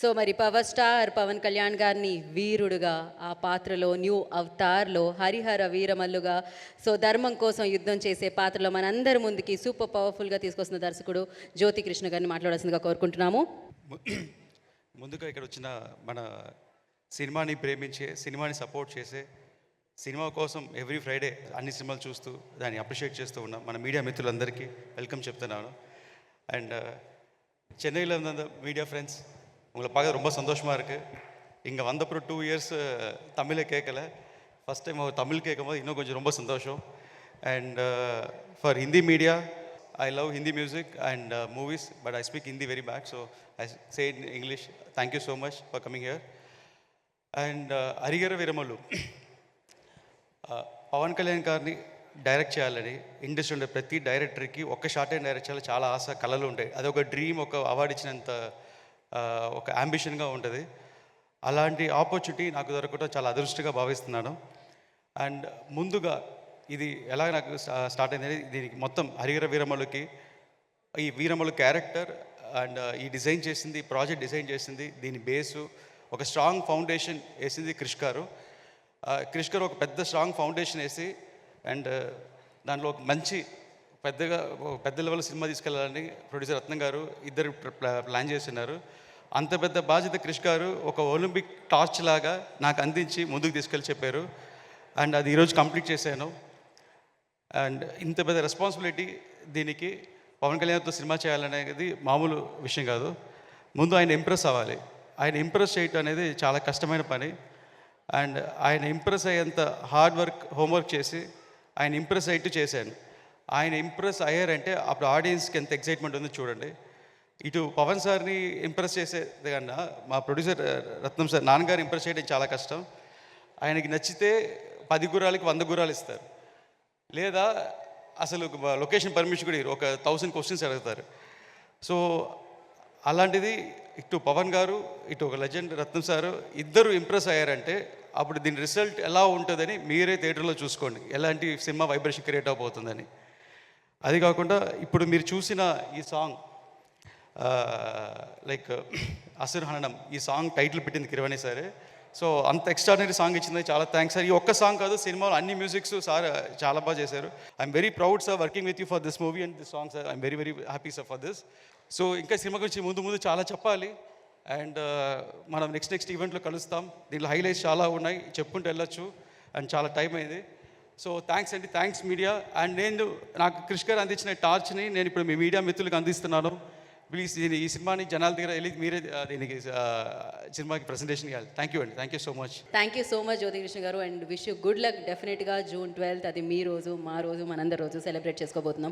So మరి power star Pawan Kalyan గారిని వీరుడుగా ఆ పాత్రలో న్యూ అవతార్లో హరిహర వీరమల్లుగా సో ధర్మం కోసం యుద్ధం చేసే పాత్రలో మనందరి ముందుకి సూపర్ పవర్ఫుల్గా తీసుకొస్తున్న దర్శకుడు జ్యోతి కృష్ణ గారిని మాట్లాడాల్సిందిగా కోరుకుంటున్నాము. ముందుగా ఇక్కడ వచ్చిన మన సినిమాని ప్రేమించే, సినిమాని సపోర్ట్ చేసే, సినిమా కోసం ఎవ్రీ ఫ్రైడే అన్ని సినిమాలు చూస్తూ దాన్ని అప్రిషియేట్ చేస్తూ ఉన్నాం మన మీడియా మిత్రులందరికీ వెల్కమ్ చెప్తున్నాను. அண்ட் சென்னையில் இருந்த மீடியா ஃப்ரெண்ட்ஸ் உங்களை பார்க்க ரொம்ப சந்தோஷமாக இருக்குது. இங்கே வந்தப்புறம் 2 இயர்ஸ் தமிழை கேட்கல, ஃபஸ்ட் டைம் தமிழ் கேட்கும் போது இன்னும் கொஞ்சம் ரொம்ப சந்தோஷம். And for Hindi media, I love Hindi music and movies, but I speak Hindi very bad, so I say it in English. Thank you so much for coming here. And Harihara Veeramallu, Pawan Kalyan గారిని direct చేయాలని industry ఉండే ప్రతి డైరెక్టర్కి ఒక్క short and direct చేయాలి చాలా ఆశ, కళలు ఉంటాయి. అదొక డ్రీమ్, ఒక అవార్డు ఇచ్చినంత ఒక అంబిషన్గా ఉంటుంది. అలాంటి ఆపర్చునిటీ నాకు దొరకడం చాలా అదృష్టంగా భావిస్తున్నాను. అండ్ ముందుగా ఇది ఎలా నాకు స్టార్ట్ అయింది, దీనికి మొత్తం హరిహర వీరమల్లుకి ఈ వీరమల్లు క్యారెక్టర్ అండ్ ఈ డిజైన్ చేసింది, ఈ ప్రాజెక్ట్ డిజైన్ చేసింది, దీని బేసు ఒక స్ట్రాంగ్ ఫౌండేషన్ వేసింది క్రిష్ గారు. క్రిష్ గారు ఒక పెద్ద స్ట్రాంగ్ ఫౌండేషన్ వేసి అండ్ దాంట్లో ఒక మంచి పెద్ద లెవెల్ సినిమా తీసుకెళ్ళాలని ప్రొడ్యూసర్ రత్నం గారు ఇద్దరు ప్లాన్ చేస్తున్నారు. అంత పెద్ద బాధ్యత క్రిష్ గారు ఒక ఒలింపిక్ టార్చ్ లాగా నాకు అందించి ముందుకు తీసుకెళ్ళి చెప్పారు. అండ్ అది ఈరోజు కంప్లీట్ చేశాను. అండ్ ఇంత పెద్ద రెస్పాన్సిబిలిటీ దీనికి పవన్ కళ్యాణ్తో సినిమా చేయాలనేది మామూలు విషయం కాదు. ముందు ఆయన ఇంప్రెస్ అవ్వాలి. ఆయన ఇంప్రెస్ చేయటం అనేది చాలా కష్టమైన పని. అండ్ ఆయన ఇంప్రెస్ అయ్యేంత హార్డ్ వర్క్, హోంవర్క్ చేసి ఆయన ఇంప్రెస్ అయ్యేట్టు చేశాను. ఆయన ఇంప్రెస్ అయ్యారంటే అప్పుడు ఆడియన్స్కి ఎంత ఎక్సైట్మెంట్ ఉందో చూడండి. ఇటు పవన్ సార్ని ఇంప్రెస్ చేసేది కన్నా మా ప్రొడ్యూసర్ రత్నం సార్, నాన్నగారు ఇంప్రెస్ చేయడం చాలా కష్టం. ఆయనకి నచ్చితే 10 గుర్రాలకి 100 గుర్రాలు ఇస్తారు, లేదా అసలు లొకేషన్ పర్మిషన్ కూడా ఒక 1000 క్వశ్చన్స్ అడుగుతారు. సో అలాంటిది ఇటు పవన్ గారు, ఇటు ఒక లెజెండ్ రత్నం సారు ఇద్దరు ఇంప్రెస్ అయ్యారంటే అప్పుడు దీని రిజల్ట్ ఎలా ఉంటుందని మీరే థియేటర్లో చూసుకోండి, ఎలాంటి సినిమా వైబ్రేషన్ క్రియేట్ అవబోతుందని. అది కాకుండా ఇప్పుడు మీరు చూసిన ఈ సాంగ్ లైక్ అసుర్ హననం, ఈ సాంగ్ టైటిల్ పెట్టింది కిరవాణి సారే. సో అంత ఎక్స్ట్రాడినరీ సాంగ్ ఇచ్చింది, చాలా థ్యాంక్స్ సార్. ఈ ఒక్క సాంగ్ కాదు, సినిమాలో అన్ని మ్యూజిక్స్ సార్ చాలా బాగా చేశారు. I'm very proud sir working with you for this movie and this song sir. I'm very very happy sir for this. So ఇంకా సినిమా గురించి ముందు చాలా చెప్పాలి. అండ్ మనం నెక్స్ట్ ఈవెంట్లో కలుస్తాం. దీంట్లో హైలైట్స్ చాలా ఉన్నాయి, చెప్పుకుంటూ వెళ్ళొచ్చు. అండ్ చాలా టైం అయింది. సో థ్యాంక్స్ అండి, థ్యాంక్స్ మీడియా. అండ్ నాకు క్రిష్ గారు అందించిన టార్చ్ని నేను ఇప్పుడు మీ మీడియా మిత్రులకు అందిస్తున్నాను. ప్లీజ్ ఈ సినిమాని జనాల దగ్గర వెళ్ళి మీరే దీనికి సినిమాకి ప్రెజెంటేషన్ ఇవ్వాలి. థ్యాంక్ యూ అండి, thank you so much. Thank you so much Jyothi Krishna garu. And wish you good luck. డెఫినెట్గా June 12th అది మీ రోజు, మా రోజు, మనందరి రోజు సెలబ్రేట్ చేసుకోబోతున్నాం.